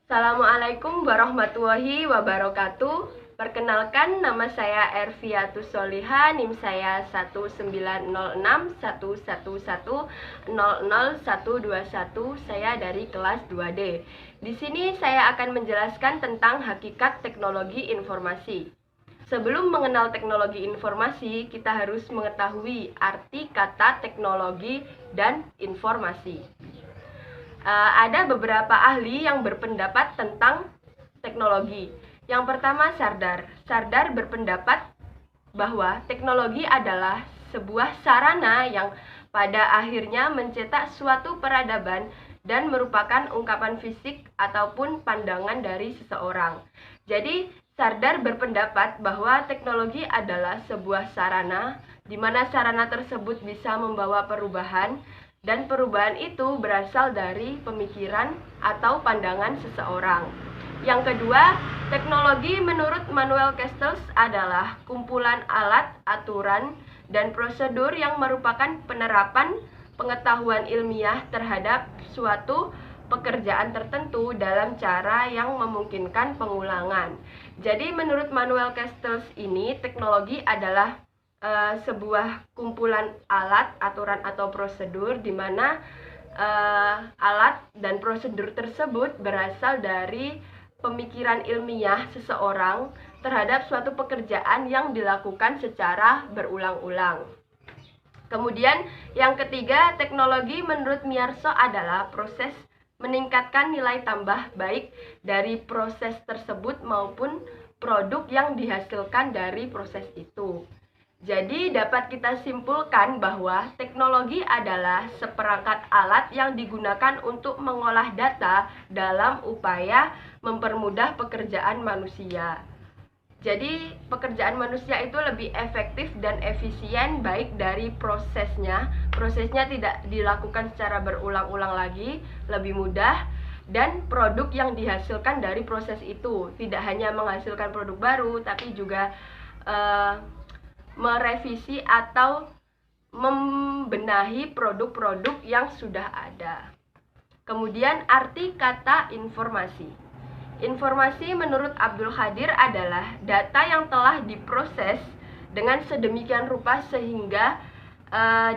Assalamualaikum warahmatullahi wabarakatuh. Perkenalkan, nama saya Erviatus Soliha, NIM saya 1906111000121. Saya dari kelas 2D. Di sini saya akan menjelaskan tentang hakikat teknologi informasi. Sebelum mengenal teknologi informasi, kita harus mengetahui arti kata teknologi dan informasi. Ada beberapa ahli yang berpendapat tentang teknologi. Yang pertama, Sardar. Sardar berpendapat bahwa teknologi adalah sebuah sarana yang pada akhirnya mencetak suatu peradaban dan merupakan ungkapan fisik ataupun pandangan dari seseorang. Jadi, Sardar berpendapat bahwa teknologi adalah sebuah sarana di mana sarana tersebut bisa membawa perubahan, dan perubahan itu berasal dari pemikiran atau pandangan seseorang. Yang kedua, teknologi menurut Manuel Castells adalah kumpulan alat, aturan, dan prosedur yang merupakan penerapan pengetahuan ilmiah terhadap suatu pekerjaan tertentu dalam cara yang memungkinkan pengulangan. Jadi menurut Manuel Castells ini, teknologi adalah sebuah kumpulan alat, aturan atau prosedur di mana alat dan prosedur tersebut berasal dari pemikiran ilmiah seseorang terhadap suatu pekerjaan yang dilakukan secara berulang-ulang. Kemudian yang ketiga, teknologi menurut Miyarso adalah proses meningkatkan nilai tambah baik dari proses tersebut maupun produk yang dihasilkan dari proses itu. Jadi dapat kita simpulkan bahwa teknologi adalah seperangkat alat yang digunakan untuk mengolah data dalam upaya mempermudah pekerjaan manusia. Jadi pekerjaan manusia itu lebih efektif dan efisien baik dari prosesnya. Prosesnya tidak dilakukan secara berulang-ulang lagi, lebih mudah, dan produk yang dihasilkan dari proses itu tidak hanya menghasilkan produk baru, tapi juga merevisi atau membenahi produk-produk yang sudah ada. Kemudian arti kata informasi. Informasi menurut Abdul Qadir adalah data yang telah diproses dengan sedemikian rupa sehingga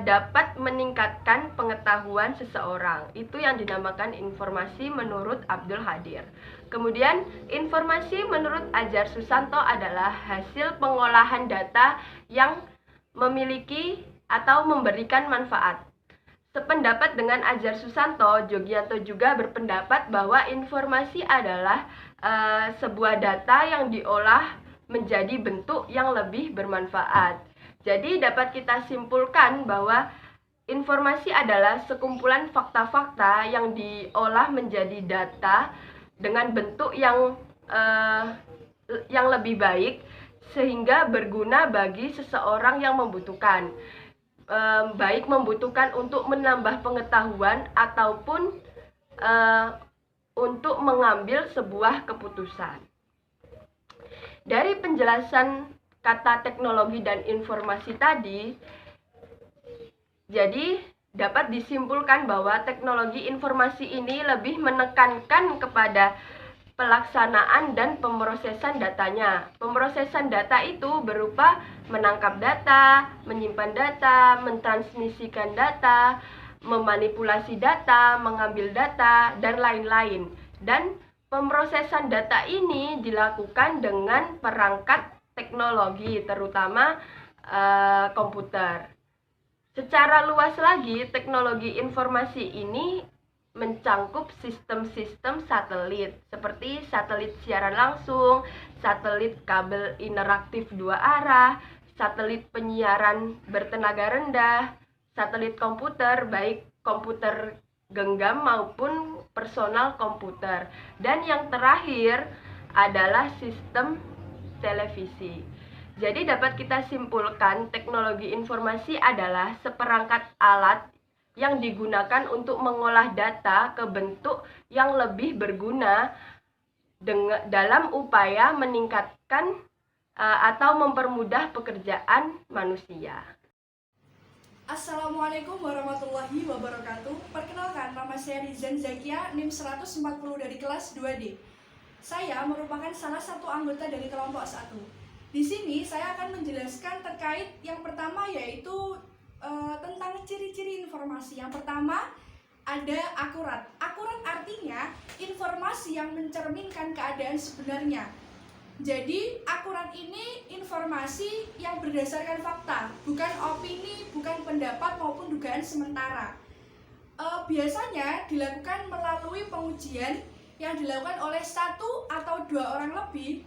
dapat meningkatkan pengetahuan seseorang. Itu yang dinamakan informasi menurut Abdul Qadir. Kemudian informasi menurut Ajar Susanto adalah hasil pengolahan data yang memiliki atau memberikan manfaat. Sependapat dengan Ajar Susanto, Jogianto juga berpendapat bahwa informasi adalah sebuah data yang diolah menjadi bentuk yang lebih bermanfaat. Jadi dapat kita simpulkan bahwa informasi adalah sekumpulan fakta-fakta yang diolah menjadi data dengan bentuk yang lebih baik sehingga berguna bagi seseorang yang membutuhkan. Baik membutuhkan untuk menambah pengetahuan ataupun untuk mengambil sebuah keputusan. Dari penjelasan kata teknologi dan informasi tadi, jadi dapat disimpulkan bahwa teknologi informasi ini lebih menekankan kepada pelaksanaan dan pemrosesan datanya. Pemrosesan data itu berupa menangkap data, menyimpan data, mentransmisikan data, memanipulasi data, mengambil data, dan lain-lain. Dan pemrosesan data ini dilakukan dengan perangkat teknologi, terutama komputer. Secara luas lagi, teknologi informasi ini mencangkup sistem-sistem satelit seperti satelit siaran langsung, satelit kabel interaktif dua arah, satelit penyiaran bertenaga rendah, satelit komputer baik komputer genggam maupun personal komputer, dan yang terakhir adalah sistem televisi. Jadi dapat kita simpulkan teknologi informasi adalah seperangkat alat yang digunakan untuk mengolah data ke bentuk yang lebih berguna dalam upaya meningkatkan atau mempermudah pekerjaan manusia. Assalamualaikum warahmatullahi wabarakatuh. Perkenalkan, nama saya Rizan Zakia, NIM 140 dari kelas 2D. Saya merupakan salah satu anggota dari kelompok 1. Di sini saya akan menjelaskan terkait yang pertama, yaitu tentang ciri-ciri informasi. Yang pertama ada akurat. Akurat artinya informasi yang mencerminkan keadaan sebenarnya. Jadi akurat ini informasi yang berdasarkan fakta, bukan opini, bukan pendapat maupun dugaan sementara. Biasanya dilakukan melalui pengujian yang dilakukan oleh 1 atau 2 orang lebih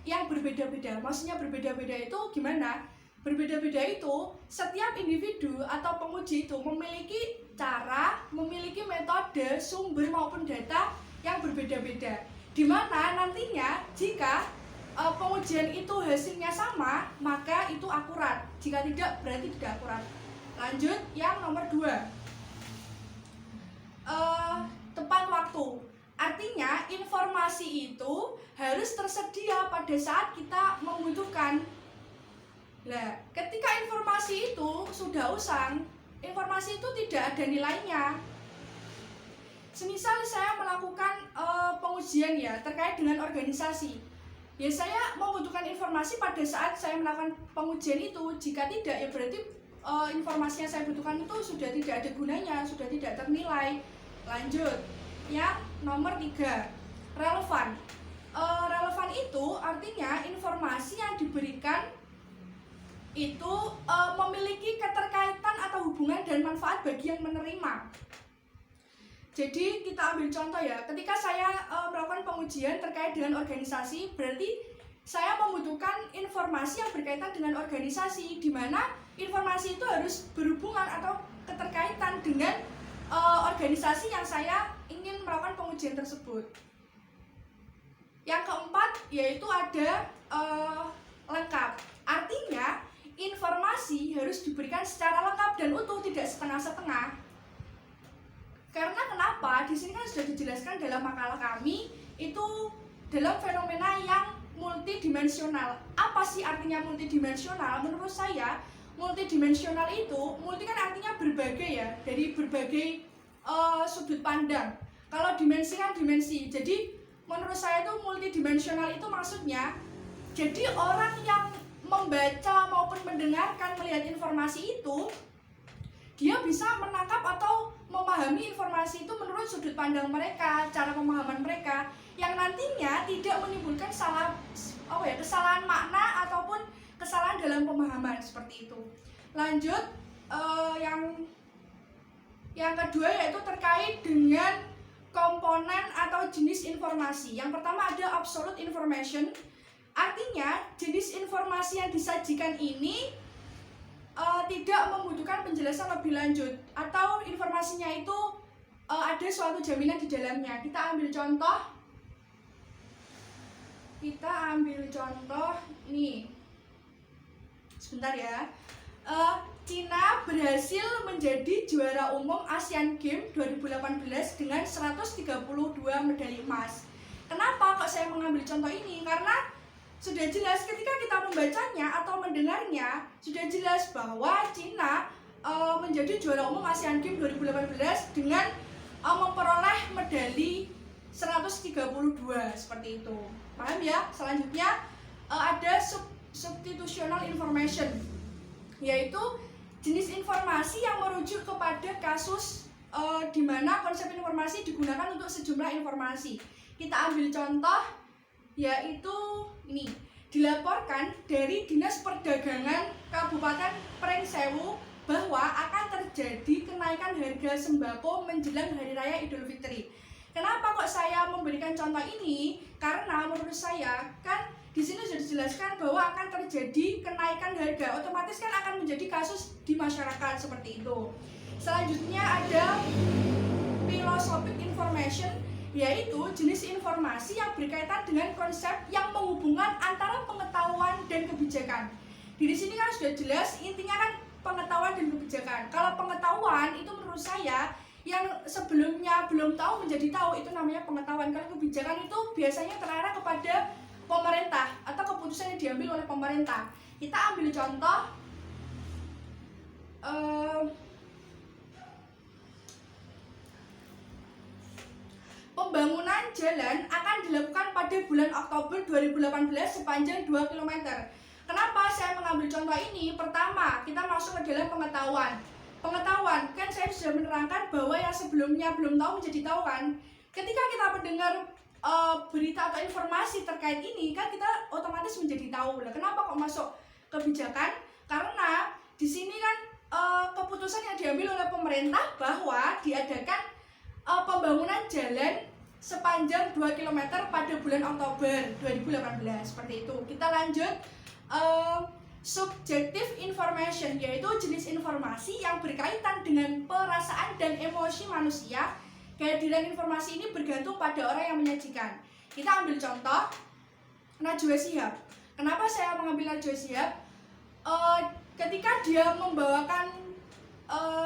yang berbeda-beda. Maksudnya berbeda-beda itu gimana? Berbeda-beda itu setiap individu atau penguji itu memiliki cara, memiliki metode, sumber maupun data yang berbeda-beda. Di mana nantinya jika pengujian itu hasilnya sama, maka itu akurat. Jika tidak, berarti tidak akurat. Lanjut, yang nomor 2, tepat waktu. Artinya informasi itu harus tersedia pada saat kita membutuhkan. Nah, ketika informasi itu sudah usang, informasi itu tidak ada nilainya. Semisal saya melakukan pengujian ya terkait dengan organisasi, ya saya membutuhkan informasi pada saat saya melakukan pengujian itu. Jika tidak, ya berarti informasi yang saya butuhkan itu sudah tidak ada gunanya, sudah tidak ternilai. Lanjut, yang nomor 3, relevan. Relevan itu artinya informasi yang diberikan itu memiliki keterkaitan atau hubungan dan manfaat bagi yang menerima. Jadi kita ambil contoh ya, ketika saya melakukan pengujian terkait dengan organisasi, berarti saya membutuhkan informasi yang berkaitan dengan organisasi, di mana informasi itu harus berhubungan atau keterkaitan dengan organisasi yang saya ingin melakukan pengujian tersebut. Yang keempat yaitu ada lengkap. Artinya informasi harus diberikan secara lengkap dan utuh, tidak setengah-setengah. Karena kenapa? Di sini kan sudah dijelaskan dalam makalah kami itu dalam fenomena yang multidimensional. Apa sih artinya multidimensional? Menurut saya, multidimensional itu, multi kan artinya berbagai ya, dari berbagai sudut pandang. Kalau dimensi kan dimensi. Jadi menurut saya itu multidimensional itu maksudnya jadi orang yang membaca maupun mendengarkan, melihat informasi itu, dia bisa menangkap atau memahami informasi itu menurut sudut pandang mereka, cara pemahaman mereka, yang nantinya tidak menimbulkan kesalahan makna ataupun kesalahan dalam pemahaman seperti itu. Lanjut, yang kedua yaitu terkait dengan komponen atau jenis informasi. Yang pertama ada absolute information, artinya jenis informasi yang disajikan ini tidak membutuhkan penjelasan lebih lanjut atau informasinya itu ada suatu jaminan di dalamnya. Kita ambil contoh nih, sebentar ya. Cina berhasil menjadi juara umum Asian Games 2018 dengan 132 medali emas. Kenapa kok saya mengambil contoh ini? Karena sudah jelas ketika kita membacanya atau mendengarnya, sudah jelas bahwa Cina menjadi juara umum Asian Games 2018 dengan memperoleh medali 132 seperti itu. Paham ya? Selanjutnya ada substitutional information, yaitu jenis informasi yang merujuk kepada kasus di mana konsep informasi digunakan untuk sejumlah informasi. Kita ambil contoh, yaitu ini, dilaporkan dari Dinas Perdagangan Kabupaten Pringsewu bahwa akan terjadi kenaikan harga sembako menjelang Hari Raya Idul Fitri. Kenapa kok saya memberikan contoh ini? Karena menurut saya kan di sini sudah dijelaskan bahwa akan terjadi kenaikan harga, otomatis kan akan menjadi kasus di masyarakat seperti itu. Selanjutnya ada philosophic information, yaitu jenis informasi yang berkaitan dengan konsep yang menghubungkan antara pengetahuan dan kebijakan. Di sini kan sudah jelas intinya kan pengetahuan dan kebijakan. Kalau pengetahuan itu menurut saya yang sebelumnya belum tahu menjadi tahu, itu namanya pengetahuan. Kalau kebijakan itu biasanya terarah kepada pemerintah atau keputusan yang diambil oleh pemerintah. Kita ambil contoh pembangunan jalan akan dilakukan pada bulan Oktober 2018 sepanjang 2 km. Kenapa saya mengambil contoh ini? Pertama, kita masuk ke dalam pengetahuan. Pengetahuan, kan saya sudah menerangkan bahwa yang sebelumnya belum tahu menjadi tahu kan. Ketika kita mendengar berita atau informasi terkait ini, kan kita otomatis menjadi tahu. Lah, kenapa kok masuk kebijakan? Karena di sini kan keputusan yang diambil oleh pemerintah bahwa diadakan pembangunan jalan sepanjang 2 km pada bulan Oktober 2018. Seperti itu. Kita lanjut. Subjective information, yaitu jenis informasi yang berkaitan dengan perasaan dan emosi manusia. Kehadiran informasi ini bergantung pada orang yang menyajikan. Kita ambil contoh Najwa Shihab. Kenapa saya mengambil Najwa Shihab? Ketika dia membawakan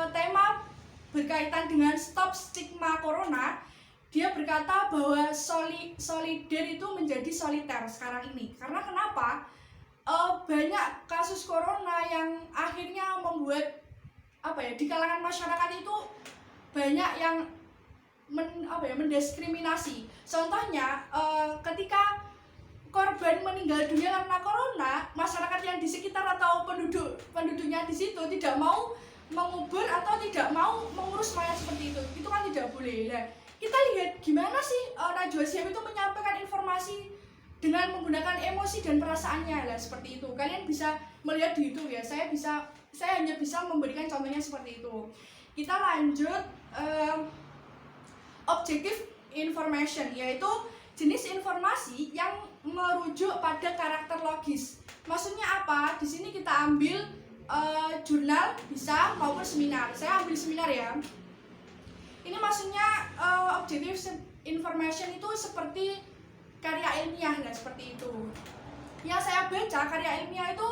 tema berkaitan dengan stop stigma corona, dia berkata bahwa solider itu menjadi soliter sekarang ini. Karena kenapa? Banyak kasus corona yang akhirnya membuat di kalangan masyarakat itu banyak yang mendiskriminasi. Contohnya ketika korban meninggal dunia karena corona, masyarakat yang di sekitar atau penduduknya di situ tidak mau mengubur atau tidak mau mengurus mayat seperti itu kan tidak boleh. Nah, kita lihat gimana sih Najwa Shihab itu menyampaikan informasi dengan menggunakan emosi dan perasaannya lah, seperti itu. Kalian bisa melihat di YouTube ya. Saya hanya bisa memberikan contohnya seperti itu. Kita lanjut objective information, yaitu jenis informasi yang merujuk pada karakter logis. Maksudnya apa? Di sini kita ambil jurnal bisa maupun seminar. Saya ambil seminar ya. Ini maksudnya objective information itu seperti karya ilmiah lah, seperti itu. Yang saya baca karya ilmiah itu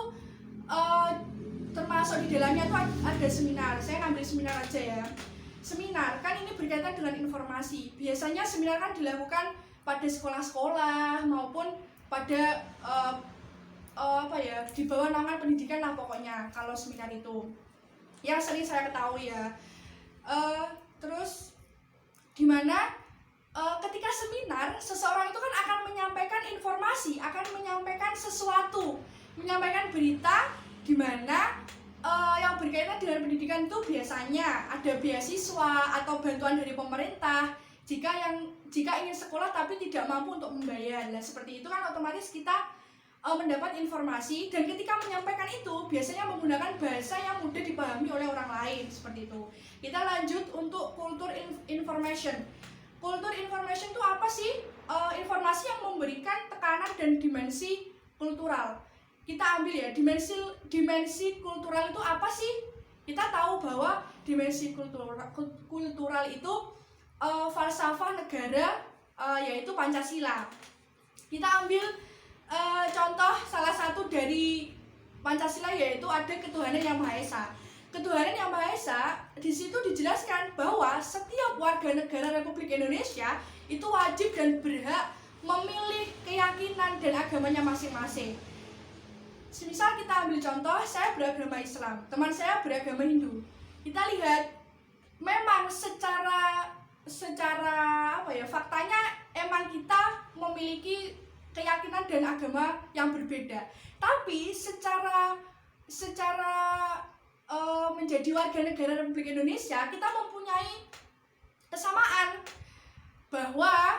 termasuk di dalamnya itu ada seminar. Saya ngambil seminar aja ya. Seminar kan ini berkaitan dengan informasi. Biasanya seminar kan dilakukan pada sekolah-sekolah maupun pada di bawah naungan pendidikan lah pokoknya kalau seminar itu. Yang sering saya ketahui ya. Terus dimana ketika seminar, seseorang itu kan akan menyampaikan informasi, akan menyampaikan sesuatu, menyampaikan berita di mana yang berkaitan dengan pendidikan itu biasanya ada beasiswa atau bantuan dari pemerintah jika ingin sekolah tapi tidak mampu untuk membayar. Nah, seperti itu kan otomatis kita mendapat informasi, dan ketika menyampaikan itu biasanya menggunakan bahasa yang mudah dipahami oleh orang lain, seperti itu. Kita lanjut untuk kultur information. Kultur information itu apa sih? Informasi yang memberikan tekanan dan dimensi kultural. Kita ambil ya, dimensi kultural itu apa sih? Kita tahu bahwa dimensi kultural itu falsafah negara, yaitu Pancasila. Kita ambil contoh salah satu dari Pancasila, yaitu ada ketuhanan yang Maha Esa. Ketuhanan yang Maha Esa di situ dijelaskan bahwa setiap warga negara Republik Indonesia itu wajib dan berhak memilih keyakinan dan agamanya masing-masing. Semisal kita ambil contoh, saya beragama Islam, teman saya beragama Hindu. Kita lihat memang secara faktanya emang kita memiliki keyakinan dan agama yang berbeda. Tapi secara menjadi warga negara Republik Indonesia, kita mempunyai kesamaan bahwa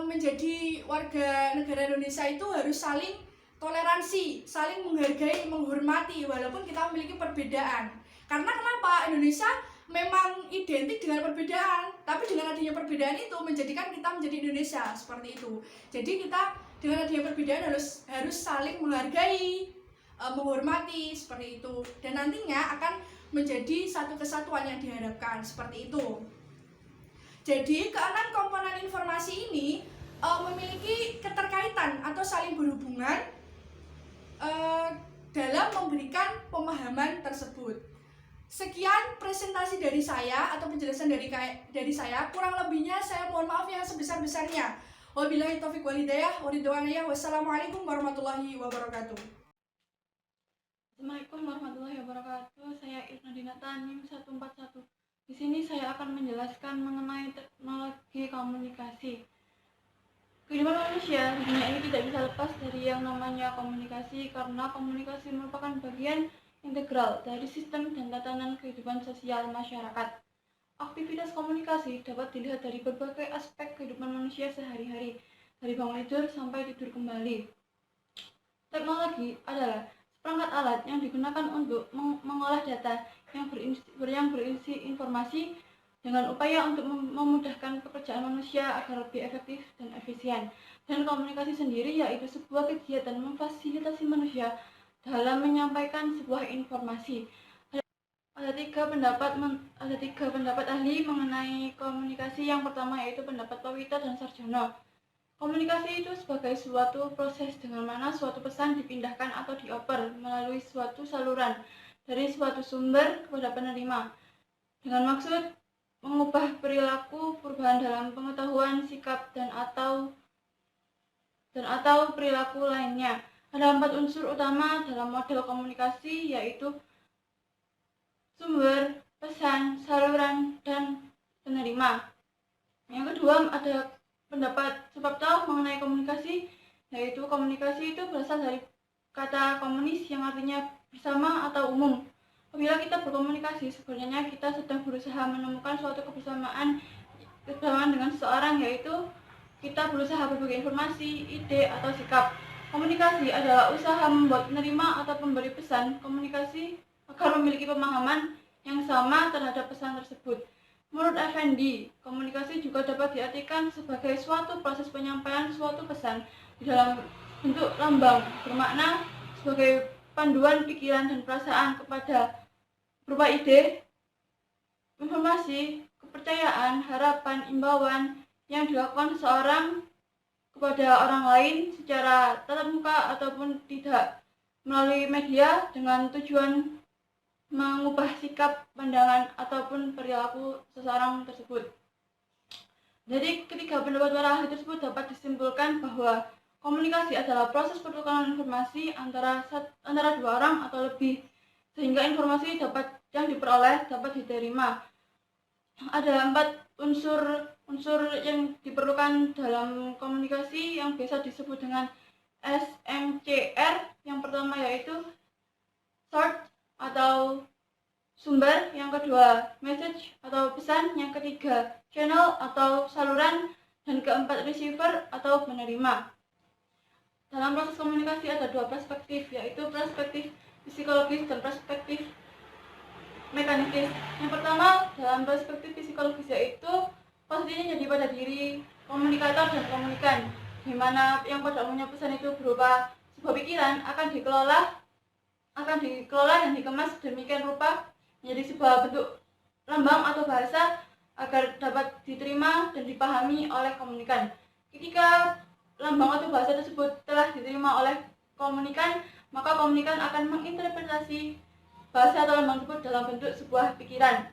menjadi warga negara Indonesia itu harus saling toleransi, saling menghargai, menghormati walaupun kita memiliki perbedaan. Karena kenapa? Indonesia memang identik dengan perbedaan, tapi dengan adanya perbedaan itu menjadikan kita menjadi Indonesia, seperti itu. Jadi kita dengan adanya perbedaan harus saling menghargai, menghormati, seperti itu. Dan nantinya akan menjadi satu kesatuan yang diharapkan, seperti itu. Jadi keenam komponen informasi ini memiliki keterkaitan atau saling berhubungan dalam memberikan pemahaman tersebut. Sekian presentasi dari saya atau penjelasan dari saya. Kurang lebihnya saya mohon maaf yang sebesar-besarnya. Wabillahi taufiq wal hidayah. Wassalamualaikum warahmatullahi wabarakatuh. Assalamualaikum warahmatullahi wabarakatuh. Saya Irna Dinata NIM 141. Di sini saya akan menjelaskan mengenai teknologi komunikasi. Kehidupan manusia di dunia ini tidak bisa lepas dari yang namanya komunikasi, karena komunikasi merupakan bagian integral dari sistem dan tatanan kehidupan sosial masyarakat. Aktivitas komunikasi dapat dilihat dari berbagai aspek kehidupan manusia sehari-hari, dari bangun tidur sampai tidur kembali. Teknologi adalah seperangkat alat yang digunakan untuk mengolah data yang berisi informasi dengan upaya untuk memudahkan pekerjaan manusia agar lebih efektif dan efisien. Dan komunikasi sendiri yaitu sebuah kegiatan memfasilitasi manusia dalam menyampaikan sebuah informasi. Ada tiga pendapat ahli mengenai komunikasi. Yang pertama yaitu pendapat Pawito dan Sarjono. Komunikasi itu sebagai suatu proses dengan mana suatu pesan dipindahkan atau dioper melalui suatu saluran dari suatu sumber kepada penerima dengan maksud mengubah perilaku, perubahan dalam pengetahuan, sikap, dan atau perilaku lainnya. Ada 4 unsur utama dalam model komunikasi, yaitu sumber, pesan, saluran, dan penerima. Yang kedua, ada pendapat Suprapto mengenai komunikasi, yaitu komunikasi itu berasal dari kata komunis yang artinya bersama atau umum. Apabila kita berkomunikasi, sebenarnya kita sedang berusaha menemukan suatu kebersamaan dengan seseorang, yaitu kita berusaha berbagi informasi, ide, atau sikap. Komunikasi adalah usaha membuat penerima atau pemberi pesan komunikasi agar memiliki pemahaman yang sama terhadap pesan tersebut. Menurut Effendi, komunikasi juga dapat diartikan sebagai suatu proses penyampaian suatu pesan di dalam bentuk lambang, bermakna sebagai panduan pikiran dan perasaan berupa ide, informasi, kepercayaan, harapan, imbauan yang dilakukan seseorang kepada orang lain secara tatap muka ataupun tidak melalui media dengan tujuan mengubah sikap, pandangan, ataupun perilaku seseorang tersebut. Jadi ketiga pendapat para ahli tersebut dapat disimpulkan bahwa komunikasi adalah proses pertukaran informasi antara dua orang atau lebih, sehingga informasi yang diperoleh dapat diterima. Ada 4 unsur yang diperlukan dalam komunikasi yang biasa disebut dengan SMCR. Yang pertama yaitu source atau sumber, yang kedua message atau pesan, yang ketiga channel atau saluran, dan keempat receiver atau penerima. Dalam proses komunikasi ada 2 perspektif, yaitu perspektif psikologis dan perspektif mekanistis. Yang pertama, dalam perspektif psikologis yaitu posisinya jadi pada diri komunikator dan komunikan, di mana yang pada umumnya pesan itu berupa sebuah pikiran akan dikelola dan dikemas demikian rupa menjadi sebuah bentuk lambang atau bahasa agar dapat diterima dan dipahami oleh komunikan. Ketika lambang atau bahasa tersebut telah diterima oleh komunikan, maka komunikan akan menginterpretasi bahasa atau lambang tersebut dalam bentuk sebuah pikiran.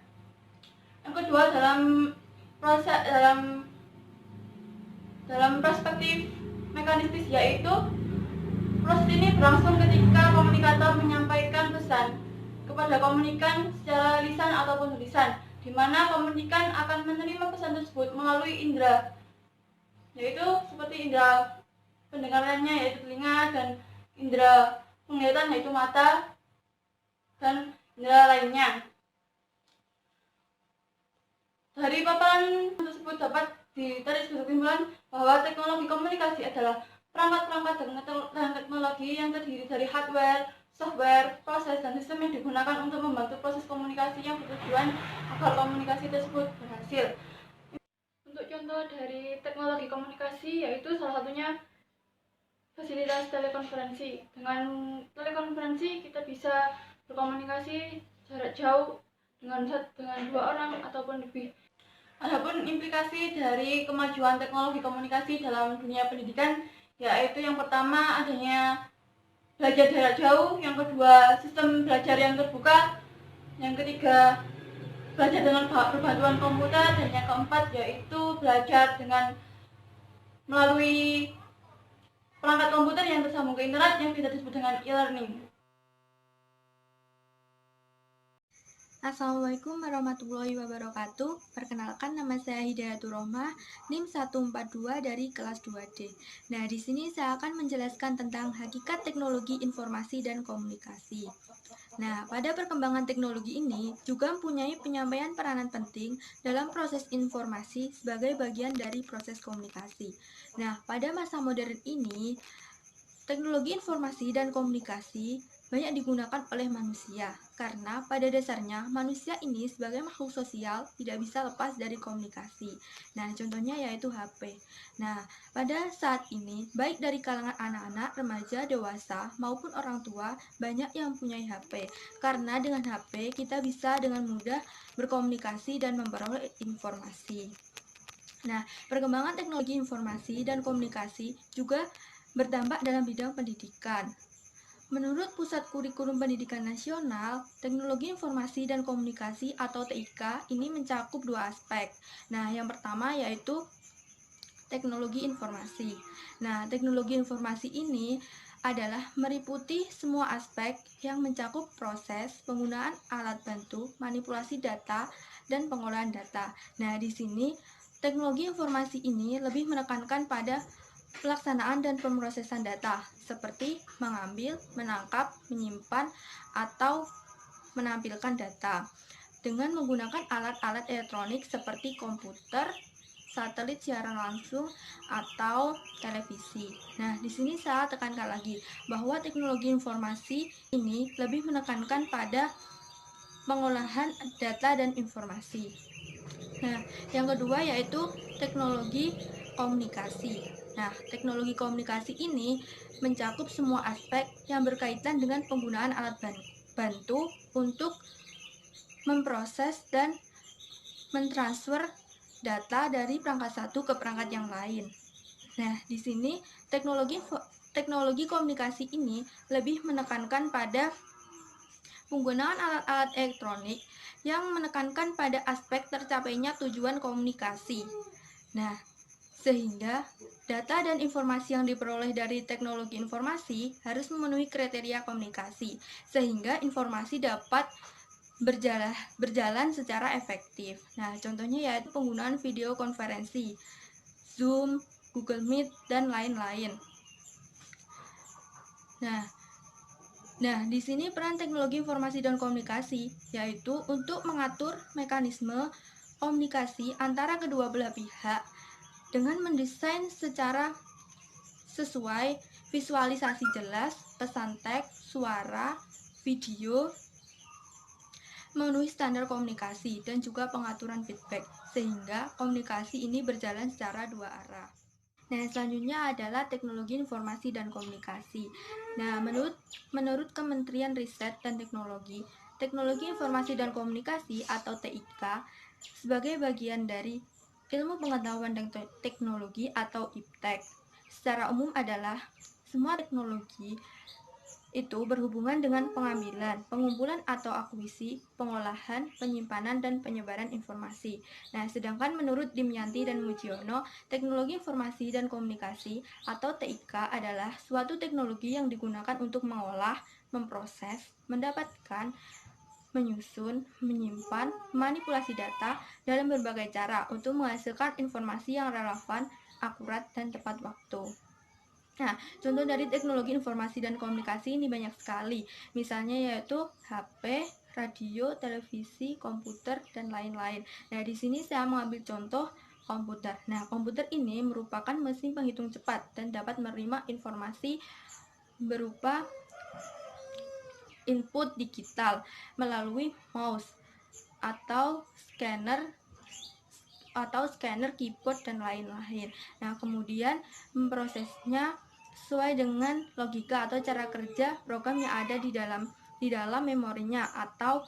Yang kedua, dalam perspektif mekanistis yaitu proses ini berlangsung ketika komunikator menyampaikan pesan kepada komunikan secara lisan ataupun tulisan, di mana komunikan akan menerima pesan tersebut melalui indera, yaitu seperti indera pendengarannya yaitu telinga, dan indera penglihatan yaitu mata, dan indera lainnya. Dari paparan tersebut dapat ditarik sebagai kesimpulan bahwa teknologi komunikasi adalah perangkat-perangkat dan teknologi yang terdiri dari hardware, software, proses, dan sistem yang digunakan untuk membantu proses komunikasi yang bertujuan agar komunikasi tersebut berhasil. Untuk contoh dari teknologi komunikasi yaitu salah satunya fasilitas telekonferensi. Dengan telekonferensi kita bisa berkomunikasi jarak jauh dengan 2 orang ataupun lebih. Adapun implikasi dari kemajuan teknologi komunikasi dalam dunia pendidikan yaitu yang pertama adanya belajar jarak jauh, yang kedua sistem belajar yang terbuka, yang ketiga belajar dengan berbantuan komputer, dan yang keempat yaitu belajar dengan melalui perangkat komputer yang tersambung ke internet yang kita disebut dengan e-learning. Assalamualaikum warahmatullahi wabarakatuh. Perkenalkan, nama saya Hidayatul Rohmah, NIM 142 dari kelas 2D. Nah, di sini saya akan menjelaskan tentang hakikat teknologi informasi dan komunikasi. Nah, pada perkembangan teknologi ini juga mempunyai penyampaian peranan penting dalam proses informasi sebagai bagian dari proses komunikasi. Nah, pada masa modern ini, teknologi informasi dan komunikasi banyak digunakan oleh manusia karena pada dasarnya manusia ini sebagai makhluk sosial tidak bisa lepas dari komunikasi. Nah, contohnya yaitu HP. Nah, pada saat ini baik dari kalangan anak-anak, remaja, dewasa maupun orang tua banyak yang mempunyai HP karena dengan HP kita bisa dengan mudah berkomunikasi dan memperoleh informasi. Nah, perkembangan teknologi informasi dan komunikasi juga berdampak dalam bidang pendidikan. Menurut Pusat Kurikulum Pendidikan Nasional, teknologi informasi dan komunikasi atau TIK ini mencakup dua aspek. Nah, yang pertama yaitu teknologi informasi. Nah, teknologi informasi ini adalah meliputi semua aspek yang mencakup proses penggunaan alat bantu, manipulasi data, dan pengolahan data. Nah, di sini teknologi informasi ini lebih menekankan pada pelaksanaan dan pemrosesan data, seperti mengambil, menangkap, menyimpan, atau menampilkan data dengan menggunakan alat-alat elektronik seperti komputer, satelit siaran langsung, atau televisi. Nah, di sini saya tekankan lagi bahwa teknologi informasi ini lebih menekankan pada pengolahan data dan informasi. Nah, yang kedua yaitu teknologi komunikasi. Nah, teknologi komunikasi ini mencakup semua aspek yang berkaitan dengan penggunaan alat bantu untuk memproses dan mentransfer data dari perangkat satu ke perangkat yang lain. Nah, di sini teknologi komunikasi ini lebih menekankan pada penggunaan alat-alat elektronik yang menekankan pada aspek tercapainya tujuan komunikasi. Nah, sehingga data dan informasi yang diperoleh dari teknologi informasi harus memenuhi kriteria komunikasi, sehingga informasi dapat berjalan secara efektif. Nah, contohnya yaitu penggunaan video konferensi, Zoom, Google Meet, dan lain-lain. Nah, di sini peran teknologi informasi dan komunikasi yaitu untuk mengatur mekanisme komunikasi antara kedua belah pihak dengan mendesain secara sesuai visualisasi jelas, pesan teks, suara, video, memenuhi standar komunikasi dan juga pengaturan feedback sehingga komunikasi ini berjalan secara dua arah. Nah, selanjutnya adalah teknologi informasi dan komunikasi. Nah, menurut Kementerian Riset dan Teknologi, teknologi informasi dan komunikasi atau TIK sebagai bagian dari ilmu pengetahuan dan teknologi atau IPTEK. Secara umum adalah semua teknologi itu berhubungan dengan pengambilan, pengumpulan atau akuisisi, pengolahan, penyimpanan, dan penyebaran informasi. Nah, sedangkan menurut Dimyanti dan Mujiono, teknologi informasi dan komunikasi atau TIK adalah suatu teknologi yang digunakan untuk mengolah, memproses, mendapatkan, menyusun, menyimpan, manipulasi data dalam berbagai cara untuk menghasilkan informasi yang relevan, akurat, dan tepat waktu. Nah, contoh dari teknologi informasi dan komunikasi ini banyak sekali. Misalnya yaitu HP, radio, televisi, komputer, dan lain-lain. Nah, di sini saya mengambil contoh komputer. Nah, komputer ini merupakan mesin penghitung cepat dan dapat menerima informasi berupa input digital melalui mouse atau scanner keyboard dan lain-lain. Nah, kemudian memprosesnya sesuai dengan logika atau cara kerja program yang ada di dalam memorinya atau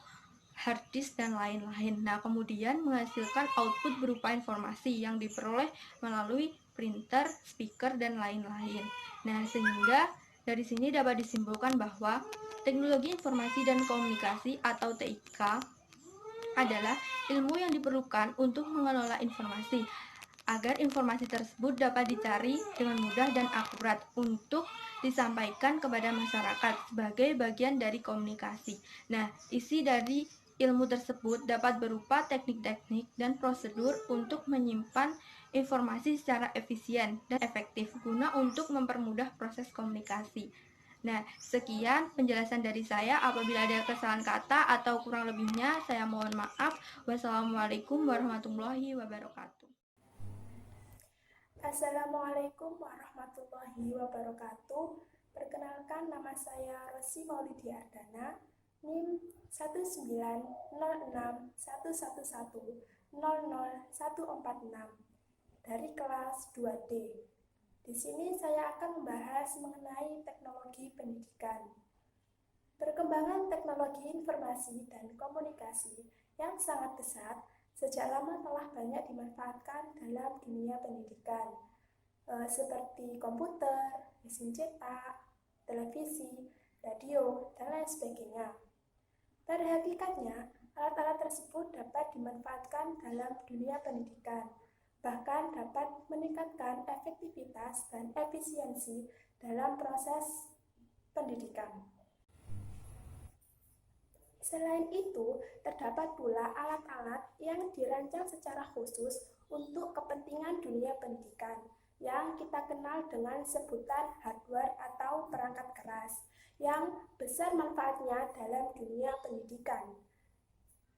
hard disk dan lain-lain. Nah, kemudian menghasilkan output berupa informasi yang diperoleh melalui printer, speaker, dan lain-lain. Nah, sehingga dari sini dapat disimpulkan bahwa teknologi informasi dan komunikasi atau TIK adalah ilmu yang diperlukan untuk mengelola informasi agar informasi tersebut dapat dicari dengan mudah dan akurat untuk disampaikan kepada masyarakat sebagai bagian dari komunikasi. Nah, isi dari ilmu tersebut dapat berupa teknik-teknik dan prosedur untuk menyimpan informasi secara efisien dan efektif guna untuk mempermudah proses komunikasi. Nah, sekian penjelasan dari saya. Apabila ada kesalahan kata atau kurang lebihnya, saya mohon maaf. Wassalamualaikum warahmatullahi wabarakatuh. Assalamualaikum warahmatullahi wabarakatuh. Perkenalkan, nama saya Rosi Maulidi Ardana, NIM 1906111000146 dari kelas 2D. Di sini saya akan membahas mengenai teknologi pendidikan. Perkembangan teknologi informasi dan komunikasi yang sangat pesat sejak lama telah banyak dimanfaatkan dalam dunia pendidikan, seperti komputer, mesin cetak, televisi, radio, dan lain sebagainya. Pada hakikatnya, alat-alat tersebut dapat dimanfaatkan dalam dunia pendidikan, bahkan dapat meningkatkan efektivitas dan efisiensi dalam proses pendidikan. Selain itu, terdapat pula alat-alat yang dirancang secara khusus untuk kepentingan dunia pendidikan, yang kita kenal dengan sebutan hardware atau perangkat keras, yang besar manfaatnya dalam dunia pendidikan,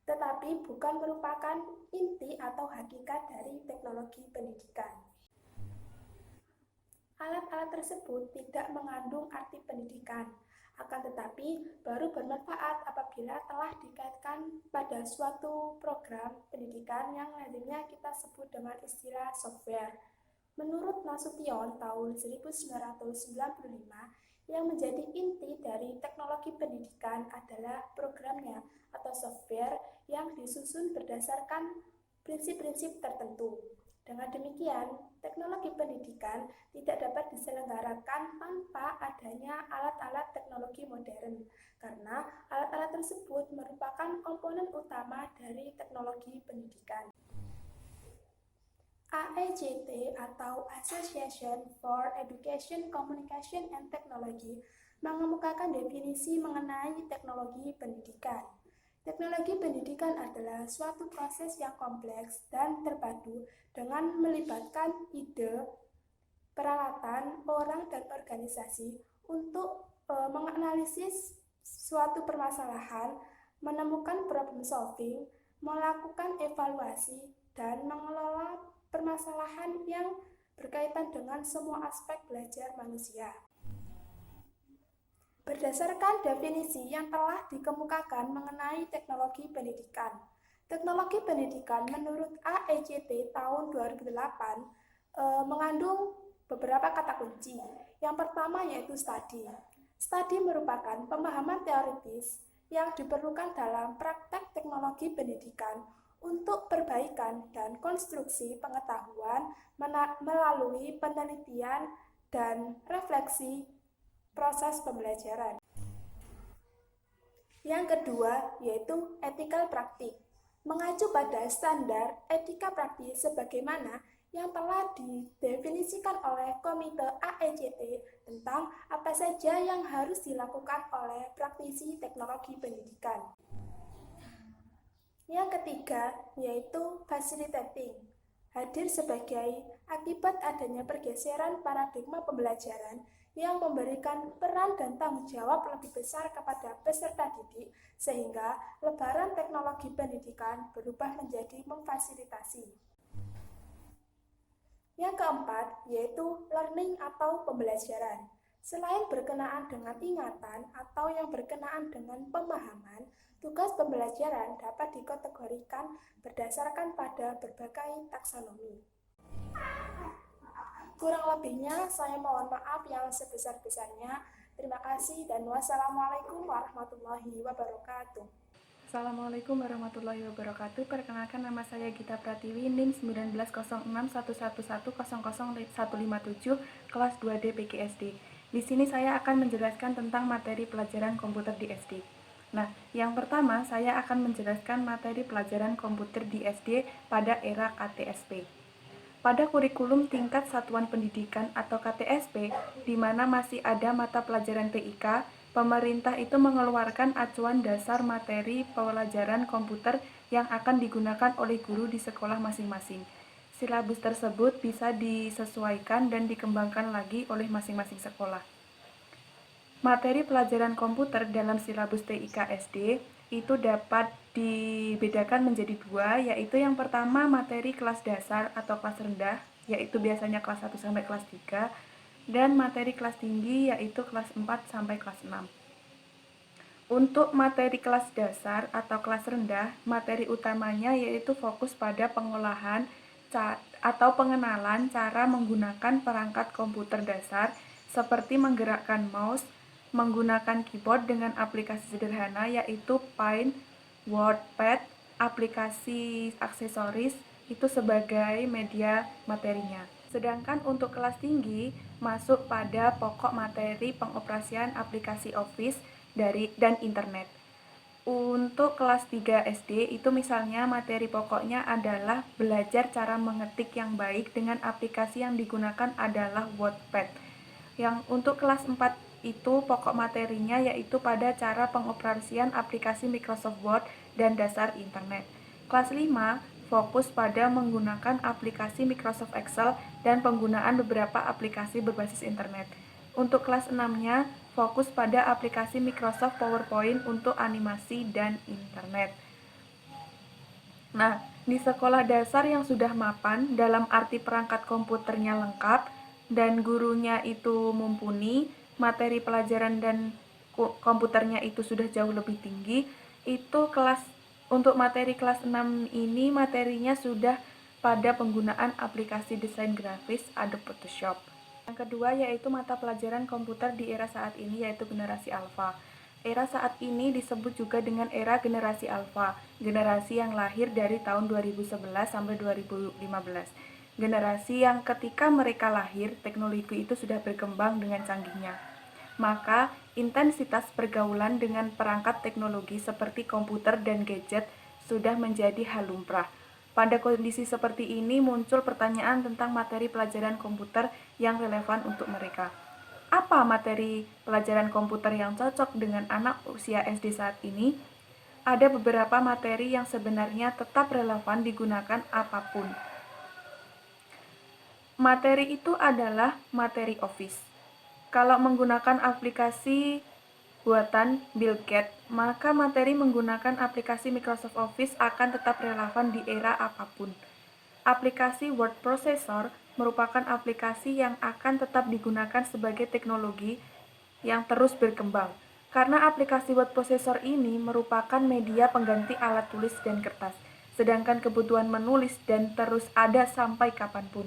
tetapi bukan merupakan inti atau hakikat dari teknologi pendidikan. Alat-alat tersebut tidak mengandung arti pendidikan, akan tetapi baru bermanfaat apabila telah dikaitkan pada suatu program pendidikan yang lazimnya kita sebut dengan istilah software. Menurut Nasution tahun 1995, yang menjadi inti dari teknologi pendidikan adalah programnya atau software yang disusun berdasarkan prinsip-prinsip tertentu. Dengan demikian, teknologi pendidikan tidak dapat diselenggarakan tanpa adanya alat-alat teknologi modern, karena alat-alat tersebut merupakan komponen utama dari teknologi pendidikan. AECT atau Association for Education, Communication and Technology mengemukakan definisi mengenai teknologi pendidikan. Teknologi pendidikan adalah suatu proses yang kompleks dan terpadu dengan melibatkan ide, peralatan, orang, dan organisasi untuk menganalisis suatu permasalahan, menemukan problem solving, melakukan evaluasi, dan mengelola permasalahan yang berkaitan dengan semua aspek belajar manusia. Berdasarkan definisi yang telah dikemukakan mengenai teknologi pendidikan, teknologi pendidikan menurut AECT tahun 2008 mengandung beberapa kata kunci. Yang pertama yaitu study. Study merupakan pemahaman teoritis yang diperlukan dalam praktek teknologi pendidikan untuk perbaikan dan konstruksi pengetahuan melalui penelitian dan refleksi proses pembelajaran. Yang kedua yaitu ethical praktik, mengacu pada standar etika praktis sebagaimana yang telah didefinisikan oleh Komite AECT tentang apa saja yang harus dilakukan oleh praktisi teknologi pendidikan. Yang ketiga yaitu facilitating, hadir sebagai akibat adanya pergeseran paradigma pembelajaran yang memberikan peran dan tanggung jawab lebih besar kepada peserta didik, sehingga lebaran teknologi pendidikan berubah menjadi memfasilitasi. Yang keempat, yaitu learning atau pembelajaran. Selain berkenaan dengan ingatan atau yang berkenaan dengan pemahaman, tugas pembelajaran dapat dikategorikan berdasarkan pada berbagai taksonomi. Kurang lebihnya, saya mohon maaf yang sebesar-besarnya. Terima kasih dan wassalamualaikum warahmatullahi wabarakatuh. Assalamualaikum warahmatullahi wabarakatuh. Perkenalkan, nama saya Gita Pratiwi, NIM 190611100157, kelas 2D PGSD. Di sini saya akan menjelaskan tentang materi pelajaran komputer di SD. Nah, yang pertama saya akan menjelaskan materi pelajaran komputer di SD pada era KTSP. Pada kurikulum tingkat satuan pendidikan atau KTSP, di mana masih ada mata pelajaran TIK, pemerintah itu mengeluarkan acuan dasar materi pelajaran komputer yang akan digunakan oleh guru di sekolah masing-masing. Silabus tersebut bisa disesuaikan dan dikembangkan lagi oleh masing-masing sekolah. Materi pelajaran komputer dalam silabus TIK SD itu dapat dibedakan menjadi dua, yaitu yang pertama materi kelas dasar atau kelas rendah, yaitu biasanya kelas 1 sampai kelas 3, dan materi kelas tinggi yaitu kelas 4 sampai kelas 6. Untuk materi kelas dasar atau kelas rendah, materi utamanya yaitu fokus pada pengolahan atau pengenalan cara menggunakan perangkat komputer dasar seperti menggerakkan mouse, menggunakan keyboard dengan aplikasi sederhana yaitu Paint, WordPad, aplikasi aksesoris itu sebagai media materinya. Sedangkan untuk kelas tinggi masuk pada pokok materi pengoperasian aplikasi Office dan internet. Untuk kelas 3 SD itu misalnya materi pokoknya adalah belajar cara mengetik yang baik dengan aplikasi yang digunakan adalah WordPad. Yang untuk kelas 4 itu pokok materinya yaitu pada cara pengoperasian aplikasi Microsoft Word dan dasar internet. Kelas 5 fokus pada menggunakan aplikasi Microsoft Excel dan penggunaan beberapa aplikasi berbasis internet. Untuk kelas 6-nya fokus pada aplikasi Microsoft PowerPoint untuk animasi dan internet. Nah, di sekolah dasar yang sudah mapan dalam arti perangkat komputernya lengkap dan gurunya itu mumpuni, materi pelajaran dan komputernya itu sudah jauh lebih tinggi, itu untuk materi kelas 6 ini materinya sudah pada penggunaan aplikasi desain grafis Adobe Photoshop. Yang kedua yaitu mata pelajaran komputer di era saat ini yaitu generasi alfa. Era saat ini disebut juga dengan era generasi alfa, generasi yang lahir dari tahun 2011 sampai 2015. Generasi yang ketika mereka lahir, teknologi itu sudah berkembang dengan canggihnya. Maka, intensitas pergaulan dengan perangkat teknologi seperti komputer dan gadget sudah menjadi hal lumrah. Pada kondisi seperti ini muncul pertanyaan tentang materi pelajaran komputer yang relevan untuk mereka. Apa materi pelajaran komputer yang cocok dengan anak usia SD saat ini? Ada beberapa materi yang sebenarnya tetap relevan digunakan apapun. Materi itu adalah materi Office. Kalau menggunakan aplikasi buatan Bill Gates, maka materi menggunakan aplikasi Microsoft Office akan tetap relevan di era apapun. Aplikasi word processor merupakan aplikasi yang akan tetap digunakan sebagai teknologi yang terus berkembang. Karena aplikasi word processor ini merupakan media pengganti alat tulis dan kertas, sedangkan kebutuhan menulis dan terus ada sampai kapanpun.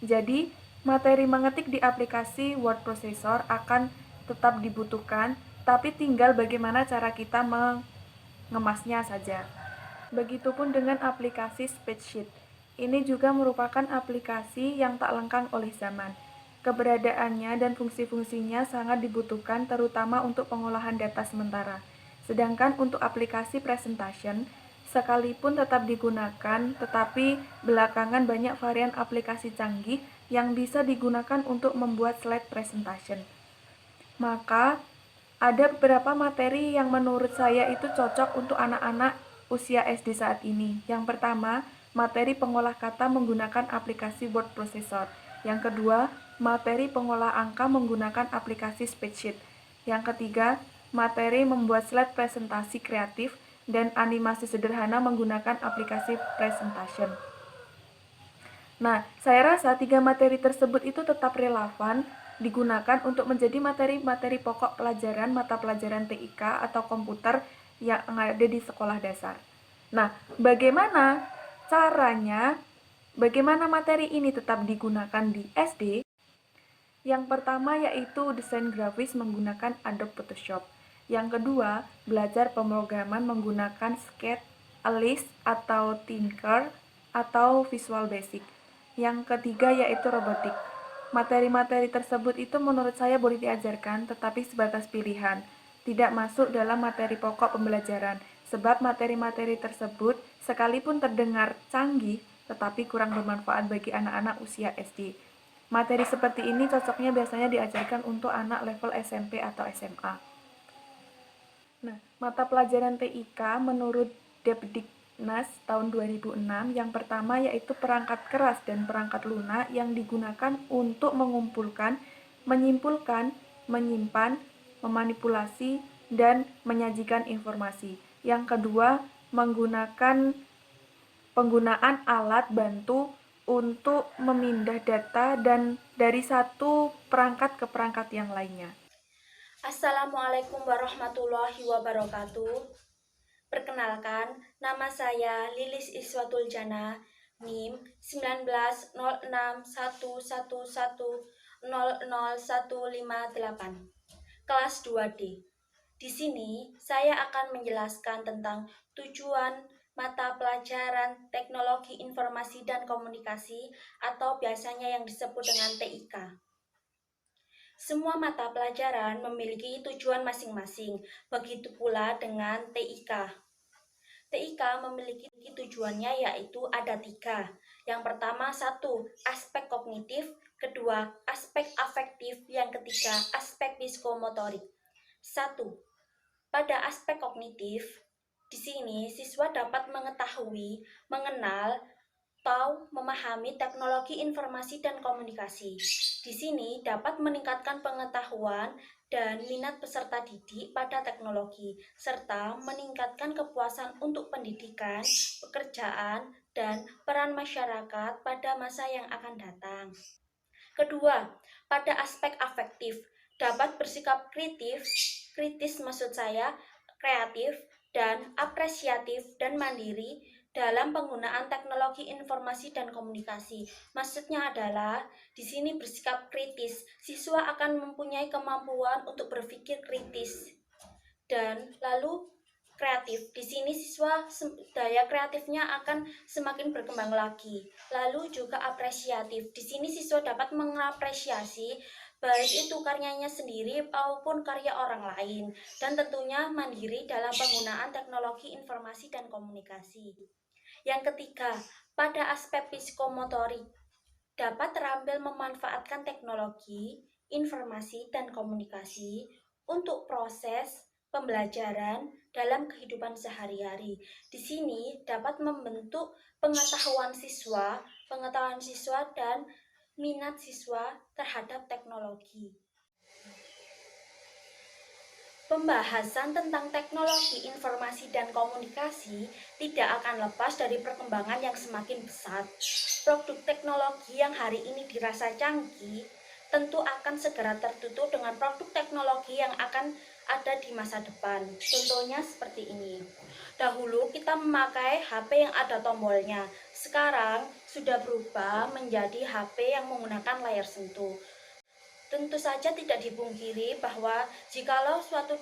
Jadi, materi mengetik di aplikasi word processor akan tetap dibutuhkan, tapi tinggal bagaimana cara kita mengemasnya saja. Begitupun dengan aplikasi spreadsheet. Ini juga merupakan aplikasi yang tak lekang oleh zaman. Keberadaannya dan fungsi-fungsinya sangat dibutuhkan terutama untuk pengolahan data sementara. Sedangkan untuk aplikasi presentation, sekalipun tetap digunakan, tetapi belakangan banyak varian aplikasi canggih yang bisa digunakan untuk membuat slide presentation. Maka, ada beberapa materi yang menurut saya itu cocok untuk anak-anak usia SD saat ini. Yang pertama, materi pengolah kata menggunakan aplikasi word processor. Yang kedua, materi pengolah angka menggunakan aplikasi spreadsheet. Yang ketiga, materi membuat slide presentasi kreatif dan animasi sederhana menggunakan aplikasi presentation. Nah, saya rasa 3 materi tersebut itu tetap relevan digunakan untuk menjadi materi-materi pokok pelajaran mata pelajaran TIK atau komputer yang ada di sekolah dasar. Nah, bagaimana caranya? Bagaimana materi ini tetap digunakan di SD? Yang pertama yaitu desain grafis menggunakan Adobe Photoshop. Yang kedua, belajar pemrograman menggunakan Sketch, Alice atau Tinker atau Visual Basic. Yang ketiga yaitu robotik. Materi-materi tersebut itu menurut saya boleh diajarkan tetapi sebatas pilihan, tidak masuk dalam materi pokok pembelajaran, sebab materi-materi tersebut sekalipun terdengar canggih tetapi kurang bermanfaat bagi anak-anak usia SD. Materi seperti ini cocoknya biasanya diajarkan untuk anak level SMP atau SMA. Mata pelajaran TIK menurut Depdiknas tahun 2006 yang pertama yaitu perangkat keras dan perangkat lunak yang digunakan untuk mengumpulkan, menyimpulkan, menyimpan, memanipulasi, dan menyajikan informasi. Yang kedua, penggunaan alat bantu untuk memindah data dan dari satu perangkat ke perangkat yang lainnya. Assalamualaikum warahmatullahi wabarakatuh. Perkenalkan, nama saya Lilis Iswatul Jana, NIM 190611100158, kelas 2D. Di sini saya akan menjelaskan tentang tujuan mata pelajaran Teknologi Informasi dan Komunikasi atau biasanya yang disebut dengan TIK. Semua mata pelajaran memiliki tujuan masing-masing, begitu pula dengan TIK. TIK memiliki tujuannya yaitu ada 3. Yang pertama, 1. Aspek kognitif, kedua, aspek afektif, yang ketiga, aspek psikomotorik. 1. Pada aspek kognitif, di sini siswa dapat mengetahui, mengenal, atau memahami teknologi informasi dan komunikasi. Di sini dapat meningkatkan pengetahuan dan minat peserta didik pada teknologi, serta meningkatkan kepuasan untuk pendidikan, pekerjaan, dan peran masyarakat pada masa yang akan datang. Kedua, pada aspek afektif, dapat bersikap kritis maksud saya, kreatif, dan apresiatif dan mandiri dalam penggunaan teknologi informasi dan komunikasi. Maksudnya adalah di sini bersikap kritis. Siswa akan mempunyai kemampuan untuk berpikir kritis. Dan lalu kreatif. Di sini siswa daya kreatifnya akan semakin berkembang lagi. Lalu juga apresiatif. Di sini siswa dapat mengapresiasi baik itu karyanya sendiri maupun karya orang lain, dan tentunya mandiri dalam penggunaan teknologi informasi dan komunikasi. Yang ketiga, pada aspek psikomotorik, dapat terampil memanfaatkan teknologi, informasi, dan komunikasi untuk proses pembelajaran dalam kehidupan sehari-hari. Di sini dapat membentuk pengetahuan siswa dan minat siswa terhadap teknologi. Pembahasan tentang teknologi informasi dan komunikasi tidak akan lepas dari perkembangan yang semakin pesat. Produk teknologi yang hari ini dirasa canggih tentu akan segera tertutup dengan produk teknologi yang akan ada di masa depan. Contohnya seperti ini. Dahulu kita memakai HP yang ada tombolnya. Sekarang sudah berubah menjadi HP yang menggunakan layar sentuh. Tentu saja tidak dipungkiri bahwa jikalau suatu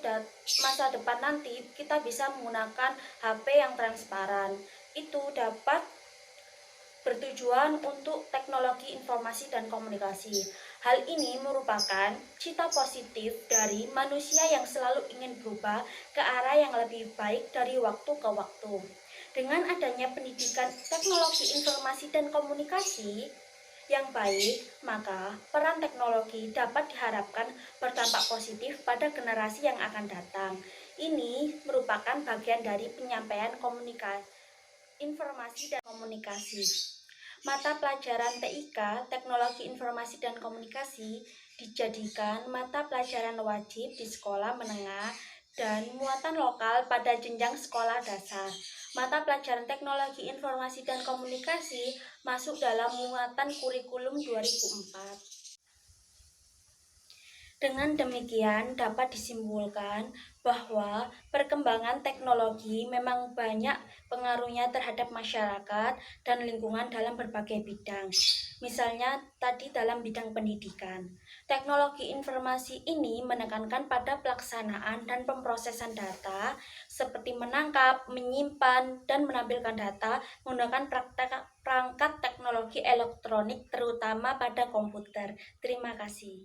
masa depan nanti kita bisa menggunakan HP yang transparan, itu dapat bertujuan untuk teknologi informasi dan komunikasi. Hal ini merupakan cita positif dari manusia yang selalu ingin berubah ke arah yang lebih baik dari waktu ke waktu. Dengan adanya pendidikan teknologi informasi dan komunikasi yang baik, maka peran teknologi dapat diharapkan berdampak positif pada generasi yang akan datang. Ini merupakan bagian dari penyampaian informasi dan komunikasi. Mata pelajaran TIK, Teknologi Informasi dan Komunikasi, dijadikan mata pelajaran wajib di sekolah menengah dan muatan lokal pada jenjang sekolah dasar. Mata pelajaran Teknologi Informasi dan Komunikasi masuk dalam muatan kurikulum 2004. Dengan demikian dapat disimpulkan bahwa perkembangan teknologi memang banyak pengaruhnya terhadap masyarakat dan lingkungan dalam berbagai bidang. Misalnya tadi dalam bidang pendidikan. Teknologi informasi ini menekankan pada pelaksanaan dan pemrosesan data seperti menangkap, menyimpan, dan menampilkan data menggunakan perangkat teknologi elektronik terutama pada komputer. Terima kasih.